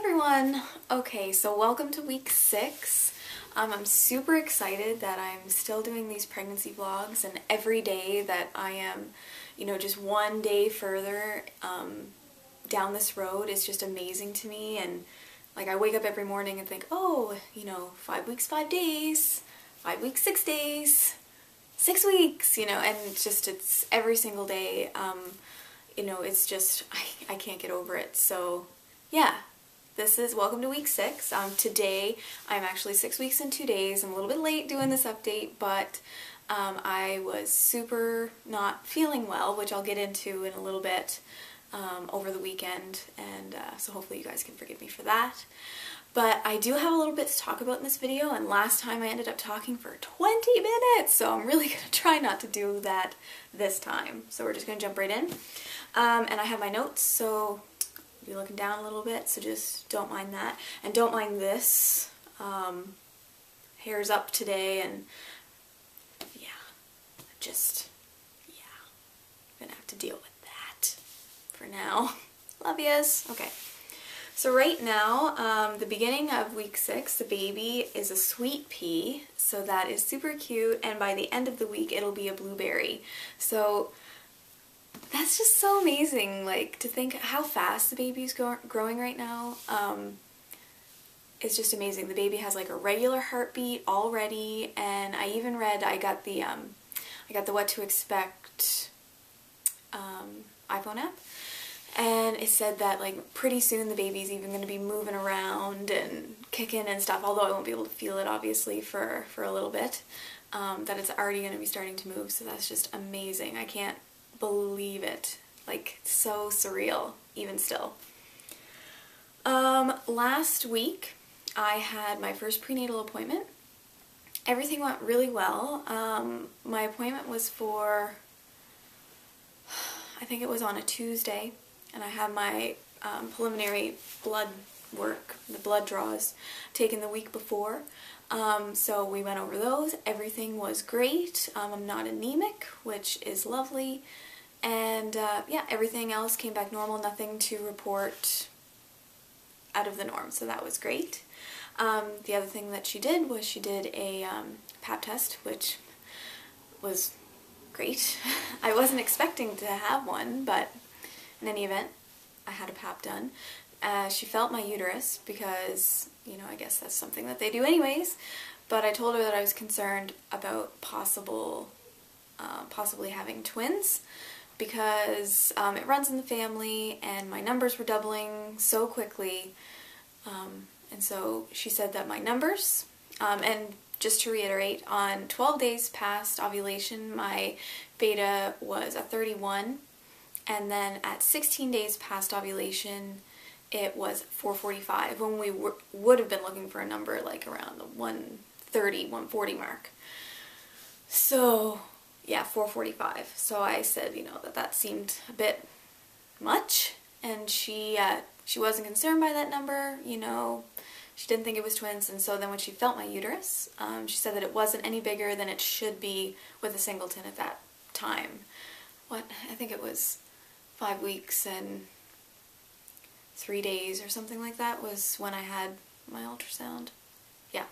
everyone! Okay, so welcome to week 6. I'm super excited that I'm still doing these pregnancy vlogs, and every day that I am, just one day further down this road is just amazing to me. And like, I wake up every morning and think, oh, 5 weeks, 5 days, 5 weeks, 6 days, 6 weeks, and it's every single day. It's just, I can't get over it. So yeah, welcome to week 6. Today I'm actually 6 weeks and 2 days. I'm a little bit late doing this update, but I was super not feeling well, which I'll get into in a little bit over the weekend, and so hopefully you guys can forgive me for that. But I do have a little bit to talk about in this video, and last time I ended up talking for 20 minutes, so I'm really going to try not to do that this time. So we're just going to jump right in. And I have my notes, so I'll be looking down a little bit, so just don't mind that. And don't mind this. Hair's up today, and yeah, I'm gonna have to deal with that for now. Love yous. Okay. So right now, the beginning of week 6, the baby is a sweet pea, so that is super cute, and by the end of the week it'll be a blueberry. So that's just so amazing, like, to think how fast the baby's growing right now. It's just amazing. The baby has like a regular heartbeat already, and I even read, I got the What to Expect iPhone app, and it said that like pretty soon the baby's even going to be moving around and kicking and stuff, although I won't be able to feel it obviously for a little bit, that it's already going to be starting to move, so that's just amazing. I can't believe it. Like, so surreal, even still. Last week I had my first prenatal appointment. Everything went really well. My appointment was for, I think it was on a Tuesday, and I had my preliminary blood work, the blood draws, taken the week before. So we went over those. Everything was great. I'm not anemic, which is lovely. And yeah, everything else came back normal, nothing to report out of the norm, so that was great. The other thing that she did was she did a pap test, which was great. I wasn't expecting to have one, but in any event, I had a pap done. She felt my uterus because, I guess that's something that they do anyways, but I told her that I was concerned about possibly having twins, because it runs in the family and my numbers were doubling so quickly, and so she said that my numbers, and just to reiterate, on 12 days past ovulation my beta was a 31, and then at 16 days past ovulation it was 445, when we would have been looking for a number like around the 130, 140 mark. So yeah, 445. So I said, that seemed a bit much, and she wasn't concerned by that number, she didn't think it was twins. And so then when she felt my uterus, she said that it wasn't any bigger than it should be with a singleton at that time. I think it was 5 weeks and 3 days or something like that was when I had my ultrasound. Yeah.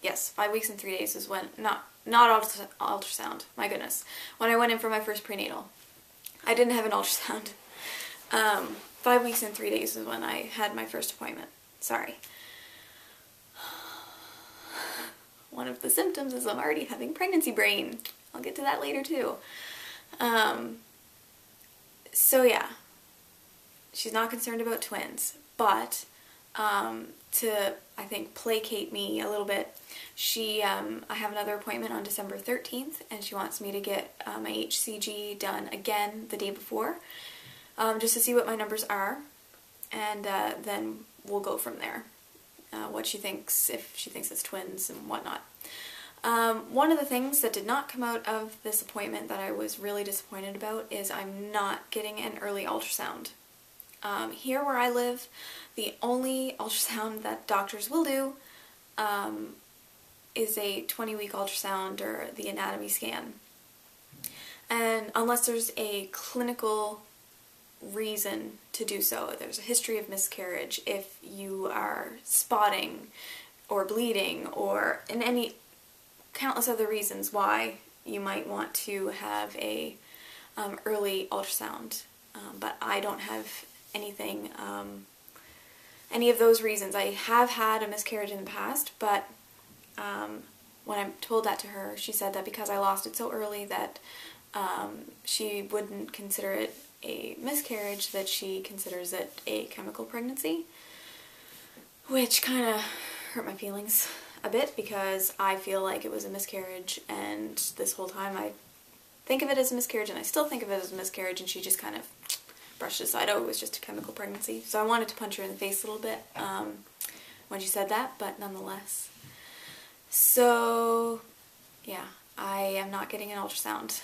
Yes, 5 weeks and 3 days is when, not ultrasound, my goodness, when I went in for my first prenatal. I didn't have an ultrasound. 5 weeks and 3 days is when I had my first appointment. Sorry. One of the symptoms is I'm already having pregnancy brain. I'll get to that later too. So yeah, she's not concerned about twins, but to, I think, placate me a little bit, I have another appointment on December 13th, and she wants me to get my HCG done again the day before, just to see what my numbers are, and then we'll go from there. What she thinks, if she thinks it's twins and whatnot. One of the things that did not come out of this appointment that I was really disappointed about is I'm not getting an early ultrasound. Here where I live, the only ultrasound that doctors will do is a 20-week ultrasound or the anatomy scan. And unless there's a clinical reason to do so. There's a history of miscarriage, if you are spotting or bleeding or in any countless other reasons why you might want to have a early ultrasound. But I don't have anything, any of those reasons. I have had a miscarriage in the past, but when I told that to her, she said that because I lost it so early that she wouldn't consider it a miscarriage, that she considers it a chemical pregnancy, which kind of hurt my feelings a bit because I feel like it was a miscarriage, and this whole time I think of it as a miscarriage, and I still think of it as a miscarriage, and she just kind of brushed it aside. Oh, it was just a chemical pregnancy. So I wanted to punch her in the face a little bit when she said that, but nonetheless. So, yeah, I am not getting an ultrasound.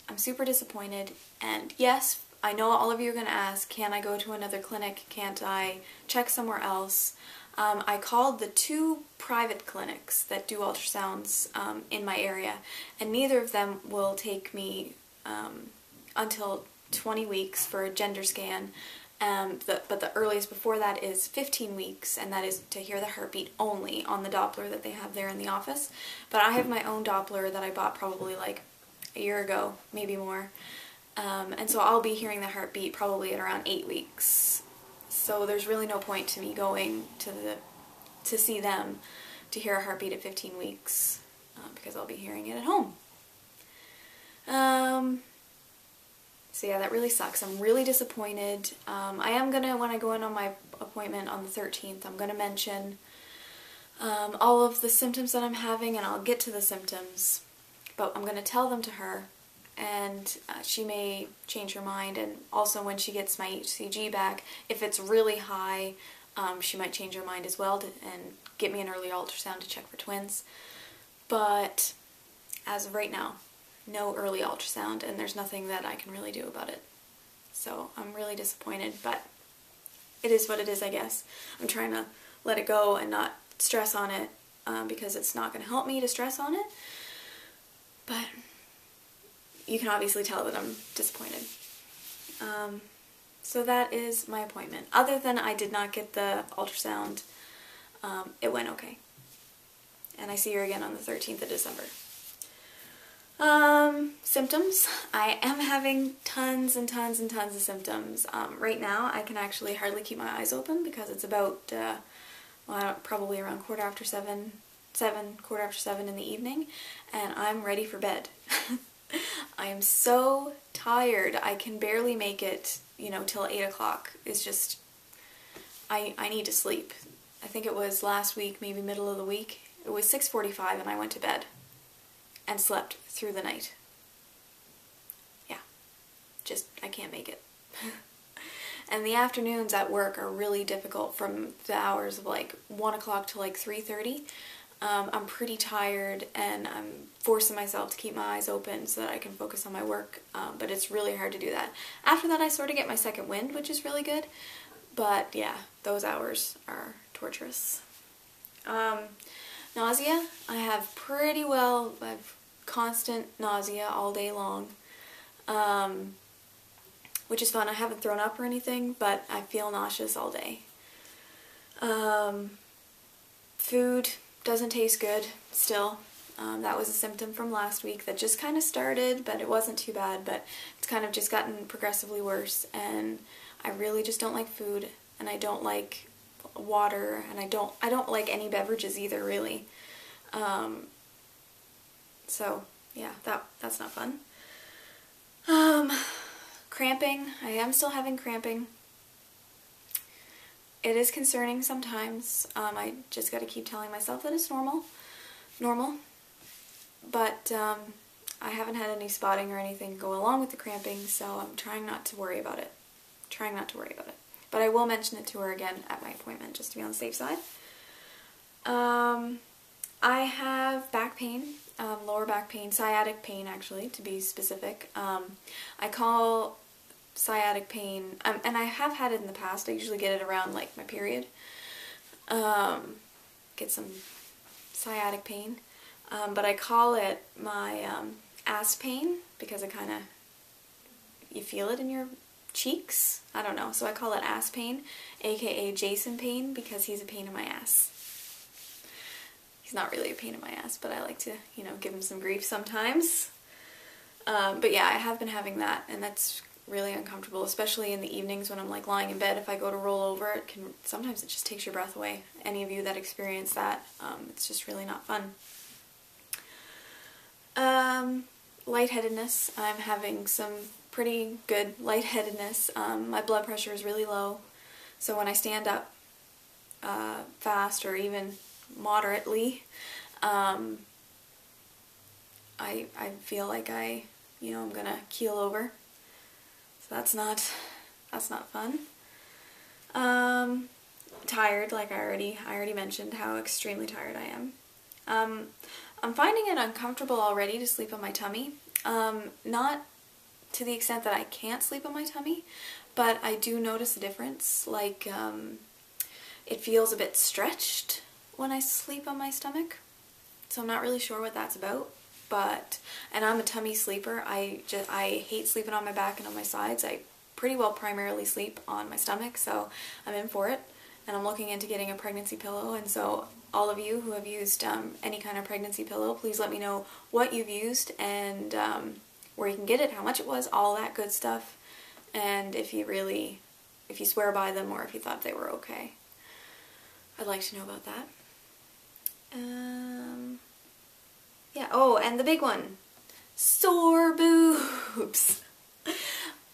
I'm super disappointed, and yes, I know all of you are going to ask, can I go to another clinic? Can't I check somewhere else? I called the 2 private clinics that do ultrasounds in my area, and neither of them will take me until 20 weeks for a gender scan, but the earliest before that is 15 weeks, and that is to hear the heartbeat only on the Doppler that they have there in the office. But I have my own Doppler that I bought probably like a year ago, maybe more, and so I'll be hearing the heartbeat probably at around 8 weeks. So there's really no point to me going to see them to hear a heartbeat at 15 weeks because I'll be hearing it at home. So yeah, that really sucks. I'm really disappointed. I am gonna, when I go in on my appointment on the 13th, I'm gonna mention all of the symptoms that I'm having, and I'll get to the symptoms, but I'm gonna tell them to her, and she may change her mind. And also when she gets my HCG back, if it's really high, she might change her mind as well and get me an early ultrasound to check for twins. But as of right now, no early ultrasound, and there's nothing that I can really do about it. So I'm really disappointed, but it is what it is, I guess. I'm trying to let it go and not stress on it because it's not going to help me to stress on it. But you can obviously tell that I'm disappointed. So that is my appointment. Other than I did not get the ultrasound, it went okay. And I see her again on the 13th of December. Symptoms. I am having tons and tons and tons of symptoms. Right now I can actually hardly keep my eyes open because it's about, well, probably around quarter after seven in the evening, and I'm ready for bed. I am so tired. I can barely make it, you know, till 8 o'clock. It's just, I need to sleep. I think it was last week, maybe middle of the week. It was 6:45 and I went to bed and slept through the night. Yeah, just, I can't make it. And the afternoons at work are really difficult from the hours of like 1 o'clock to like 3:30. I'm pretty tired and I'm forcing myself to keep my eyes open so that I can focus on my work, but it's really hard to do that. After that I sort of get my second wind, which is really good, but yeah, those hours are torturous. Nausea, I have constant nausea all day long, which is fun. I haven't thrown up or anything, but I feel nauseous all day. Food doesn't taste good still. That was a symptom from last week that just kind of started, but it wasn't too bad, but it's kind of just gotten progressively worse, and I really just don't like food, and I don't like water, and I don't like any beverages either, really. So yeah, that's not fun. Cramping. I am still having cramping. It is concerning sometimes. I just got to keep telling myself that it's normal. But I haven't had any spotting or anything go along with the cramping, so I'm trying not to worry about it. But I will mention it to her again at my appointment, just to be on the safe side. I have back pain, lower back pain, sciatic pain actually, to be specific. I call sciatic pain, and I have had it in the past. I usually get it around like my period. Get some sciatic pain, but I call it my ass pain because it kind of you feel it in your cheeks. I don't know. So I call it ass pain, aka Jason pain, because he's a pain in my ass. He's not really a pain in my ass, but I like to, you know, give him some grief sometimes. But yeah, I have been having that, and that's really uncomfortable, especially in the evenings when I'm like lying in bed. If I go to roll over, sometimes it just takes your breath away. Any of you that experience that, it's just really not fun. Lightheadedness. I'm having some pretty good lightheadedness. My blood pressure is really low, so when I stand up fast or even moderately, I feel like I'm gonna keel over. So that's not fun. Tired, like I already mentioned how extremely tired I am. I'm finding it uncomfortable already to sleep on my tummy. Not to the extent that I can't sleep on my tummy, but I do notice a difference. Like, it feels a bit stretched when I sleep on my stomach. So I'm not really sure what that's about. And I'm a tummy sleeper. I hate sleeping on my back and on my sides. I pretty well primarily sleep on my stomach, so I'm in for it. And I'm looking into getting a pregnancy pillow, and so all of you who have used any kind of pregnancy pillow, please let me know what you've used and where you can get it, how much it was, all that good stuff, and if you swear by them or if you thought they were okay. I'd like to know about that. Yeah, oh, and the big one, sore boobs.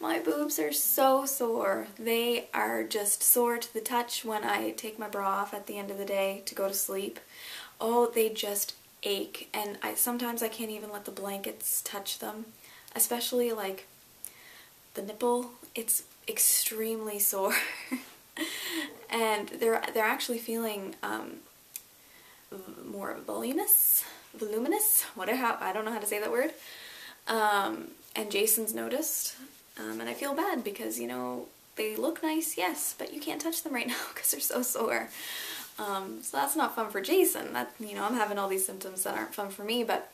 My boobs are so sore. They are just sore to the touch when I take my bra off at the end of the day to go to sleep. Oh, they just ache, and sometimes I can't even let the blankets touch them, especially like the nipple. It's extremely sore. And they're actually feeling more voluminous, whatever, I don't know how to say that word. And Jason's noticed, and I feel bad because, you know, they look nice, yes, but you can't touch them right now because they're so sore. So that's not fun for Jason. That, you know, I'm having all these symptoms that aren't fun for me, but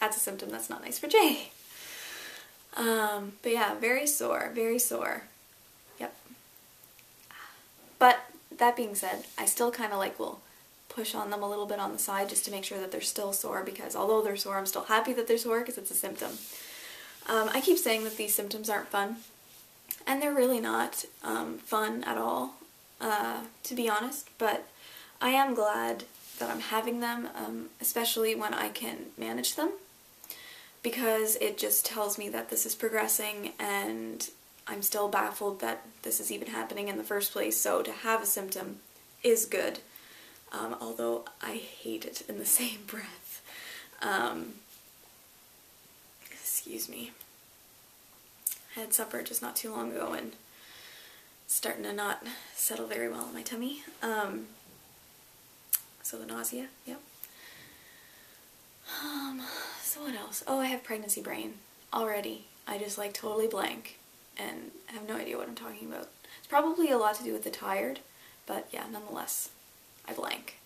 that's a symptom that's not nice for Jay. But yeah, very sore, very sore. Yep. But that being said, I still kind of like will push on them a little bit on the side just to make sure that they're still sore, because although they're sore, I'm still happy that they're sore because it's a symptom. I keep saying that these symptoms aren't fun, and they're really not fun at all, to be honest, but I am glad that I'm having them, especially when I can manage them, because it just tells me that this is progressing, and I'm still baffled that this is even happening in the first place. So to have a symptom is good, although I hate it in the same breath. Excuse me. I had supper just not too long ago and it's starting to not settle very well in my tummy. So the nausea, yep. So what else? Oh, I have pregnancy brain already. I just like totally blank and have no idea what I'm talking about. It's probably a lot to do with the tired, but yeah, nonetheless, I blank.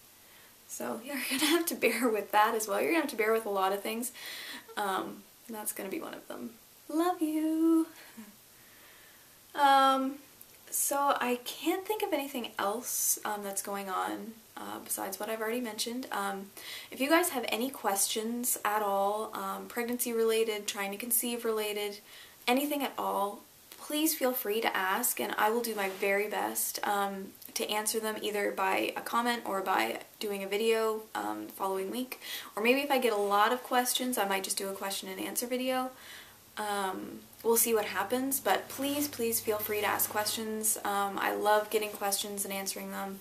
So you're gonna have to bear with that as well. You're gonna have to bear with a lot of things. And that's gonna be one of them. Love you! So I can't think of anything else that's going on besides what I've already mentioned. If you guys have any questions at all, pregnancy related, trying to conceive related, anything at all, please feel free to ask, and I will do my very best to answer them either by a comment or by doing a video the following week. Or maybe if I get a lot of questions, I might just do a question and answer video. We'll see what happens, but please, please feel free to ask questions. I love getting questions and answering them,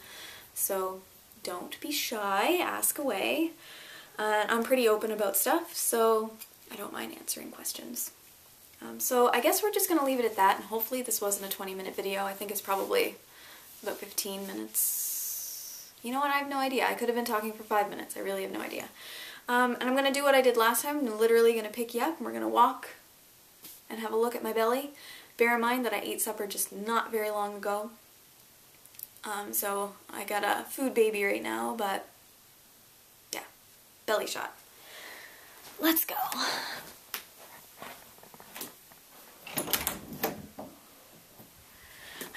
so don't be shy, ask away. I'm pretty open about stuff, so I don't mind answering questions. So I guess we're just going to leave it at that, and hopefully this wasn't a 20-minute video. I think it's probably about 15 minutes. You know what? I have no idea. I could have been talking for 5 minutes. I really have no idea. And I'm going to do what I did last time. I'm literally going to pick you up, and we're going to walk and have a look at my belly. Bear in mind that I ate supper just not very long ago. So I got a food baby right now, but yeah, belly shot. Let's go.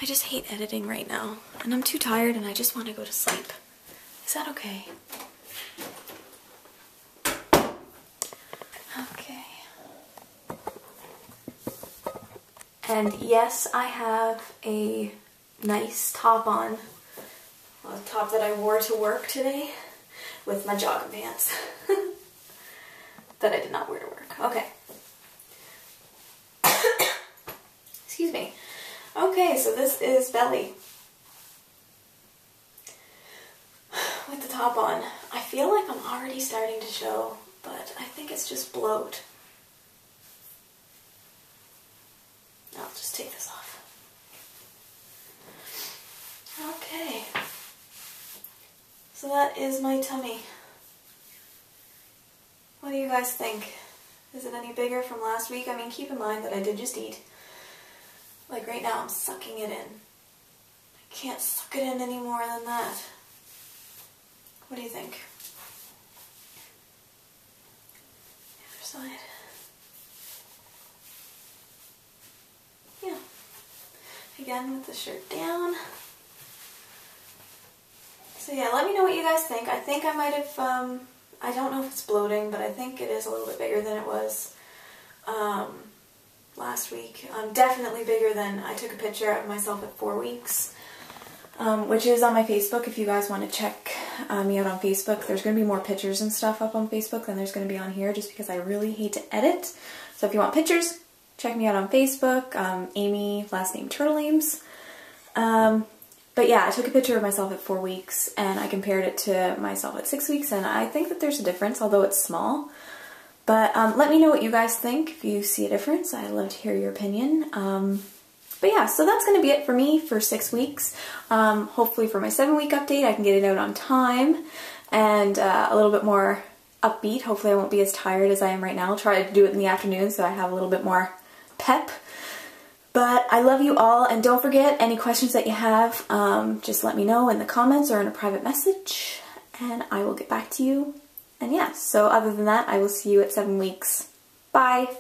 I just hate editing right now, and I'm too tired and I just want to go to sleep. Is that okay? Okay. And yes, I have a nice top on. A top that I wore to work today with my jogging pants. That I did not wear to work. Okay. Excuse me. Okay, so this is belly. With the top on. I feel like I'm already starting to show, but I think it's just bloat. I'll just take this off. Okay. So that is my tummy. What do you guys think? Is it any bigger from last week? I mean, keep in mind that I did just eat. Like right now, I'm sucking it in. I can't suck it in any more than that. What do you think? The other side. Yeah. Again, with the shirt down. So yeah, let me know what you guys think. I think I might have, I don't know if it's bloating, but I think it is a little bit bigger than it was last week. Definitely bigger than, I took a picture of myself at 4 weeks, which is on my Facebook if you guys want to check me out on Facebook. There's going to be more pictures and stuff up on Facebook than there's going to be on here, just because I really hate to edit. So if you want pictures, check me out on Facebook, Amy, last name Turtle Names. But yeah, I took a picture of myself at 4 weeks and I compared it to myself at 6 weeks, and I think that there's a difference, although it's small. But let me know what you guys think if you see a difference. I'd love to hear your opinion. But yeah, so that's going to be it for me for 6 weeks. Hopefully for my 7-week update I can get it out on time and a little bit more upbeat. Hopefully I won't be as tired as I am right now. I'll try to do it in the afternoon so I have a little bit more pep. But I love you all, and don't forget, any questions that you have, just let me know in the comments or in a private message, and I will get back to you. And yeah, so other than that, I will see you at 7 weeks. Bye!